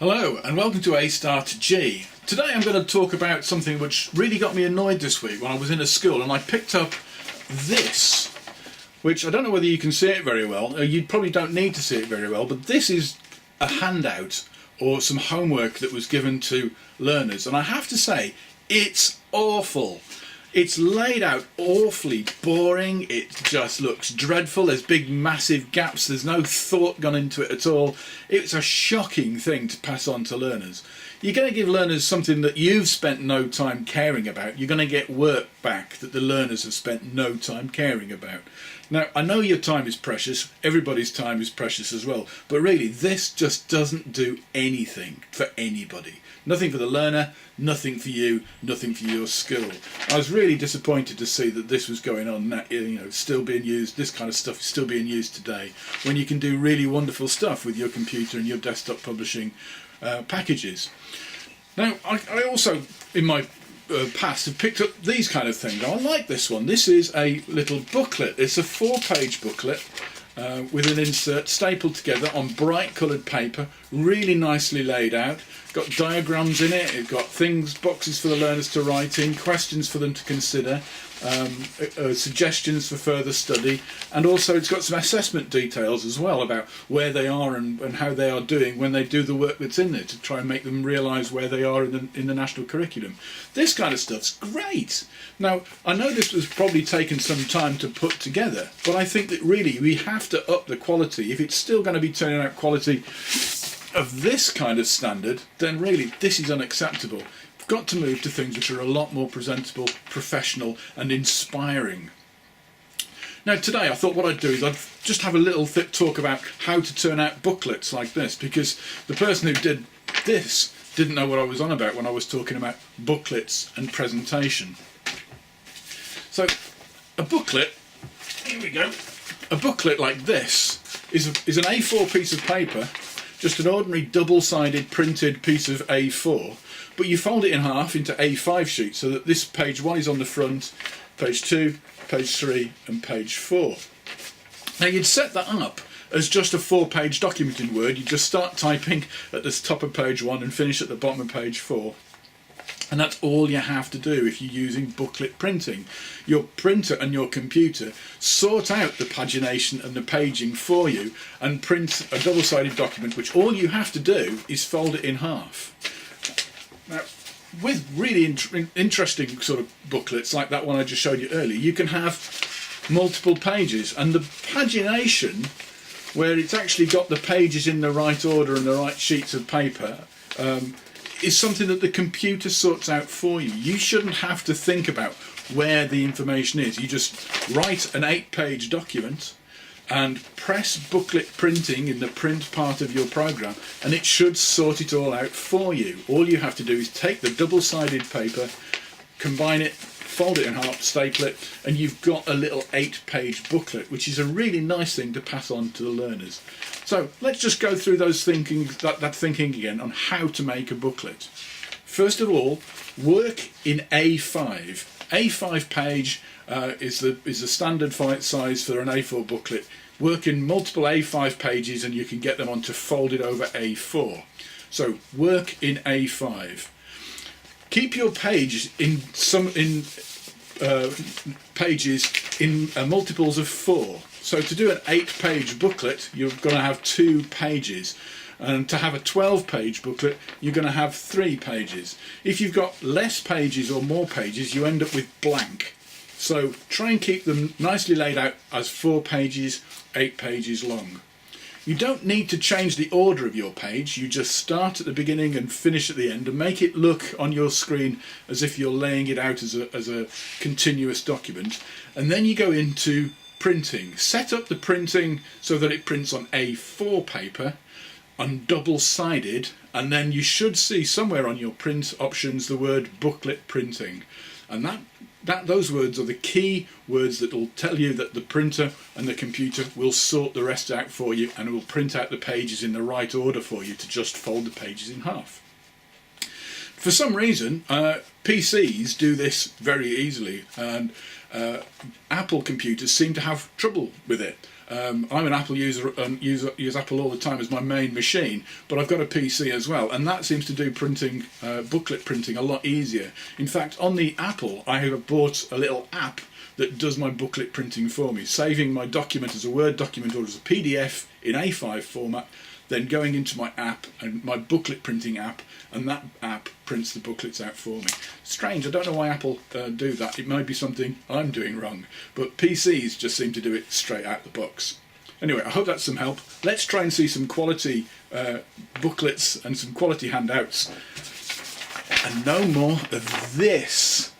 Hello and welcome to A Star to G. Today I'm going to talk about something which really got me annoyed this week when I was in a school, and I picked up this, which I don't know whether you can see it very well. You probably don't need to see it very well, but this is a handout or some homework that was given to learners, and I have to say it's awful. It's laid out awfully boring, it just looks dreadful, there's big massive gaps, there's no thought gone into it at all. It's a shocking thing to pass on to learners. You're going to give learners something that you've spent no time caring about. You're going to get work back that the learners have spent no time caring about. Now, I know your time is precious, everybody's time is precious as well, but really this just doesn't do anything for anybody. Nothing for the learner, nothing for you, nothing for your school. I was really disappointed to see that this was going on, still being used, this kind of stuff is still being used today, when you can do really wonderful stuff with your computer and your desktop publishing packages. Now, I also, in my past, have picked up these kind of things. I like this one. This is a little booklet. It's a 4-page booklet with an insert stapled together on bright coloured paper, really nicely laid out. Got diagrams in it, it's got boxes for the learners to write in, questions for them to consider, suggestions for further study, and also it's got some assessment details as well about where they are and how they are doing when they do the work that's in there, to try and make them realise where they are in the national curriculum. This kind of stuff's great. Now, I know this was probably taken some time to put together, but I think that really we have to up the quality. If it's still going to be turning out quality of this kind of standard, then really this is unacceptable. We've got to move to things which are a lot more presentable, professional and inspiring. Now today I thought what I'd do is I'd just have a little talk about how to turn out booklets like this, because the person who did this didn't know what I was on about when I was talking about booklets and presentation. So a booklet, here we go, a booklet like this is an A4 piece of paper, just an ordinary double-sided printed piece of A4, but you fold it in half into A5 sheets so that this page 1 is on the front, page 2, page 3 and page 4. Now you'd set that up as just a 4-page document in Word. You just start typing at the top of page 1 and finish at the bottom of page 4. And that's all you have to do if you're using booklet printing. Your printer and your computer sort out the pagination and the paging for you and print a double-sided document which all you have to do is fold it in half. Now, with really interesting sort of booklets like that one I just showed you earlier, you can have multiple pages, and the pagination, where it's actually got the pages in the right order and the right sheets of paper, is something that the computer sorts out for you. You shouldn't have to think about where the information is. You just write an 8-page document and press booklet printing in the print part of your program, and it should sort it all out for you. All you have to do is take the double-sided paper, combine it, fold it in half, staple it, and you've got a little 8-page booklet, which is a really nice thing to pass on to the learners. So let's just go through that thinking again on how to make a booklet. First of all, work in A5. A5 page is the standard size for an A4 booklet. Work in multiple A5 pages and you can get them onto folded over A4. So work in A5. Keep your pages in pages in multiples of 4. So to do an 8-page booklet, you're going to have 2 pages. And to have a 12-page booklet, you're going to have 3 pages. If you've got less pages or more pages, you end up with blank. So try and keep them nicely laid out as 4 pages, 8 pages long. You don't need to change the order of your page. You just start at the beginning and finish at the end, and make it look on your screen as if you're laying it out as a continuous document. And then you go into printing. Set up the printing so that it prints on A4 paper, on double-sided, and then you should see somewhere on your print options the word booklet printing, and those words are the key words that will tell you that the printer and the computer will sort the rest out for you and will print out the pages in the right order for you to just fold the pages in half. For some reason, PCs do this very easily, and Apple computers seem to have trouble with it. I'm an Apple user and use Apple all the time as my main machine, but I've got a PC as well, and that seems to do printing, booklet printing, a lot easier. In fact, on the Apple, I have bought a little app that does my booklet printing for me, saving my document as a Word document or as a PDF in A5 format, then going into my app and my booklet printing app, and that app prints the booklets out for me. Strange, I don't know why Apple do that. It might be something I'm doing wrong, but PCs just seem to do it straight out the box. Anyway, I hope that's some help. Let's try and see some quality booklets and some quality handouts, and no more of this.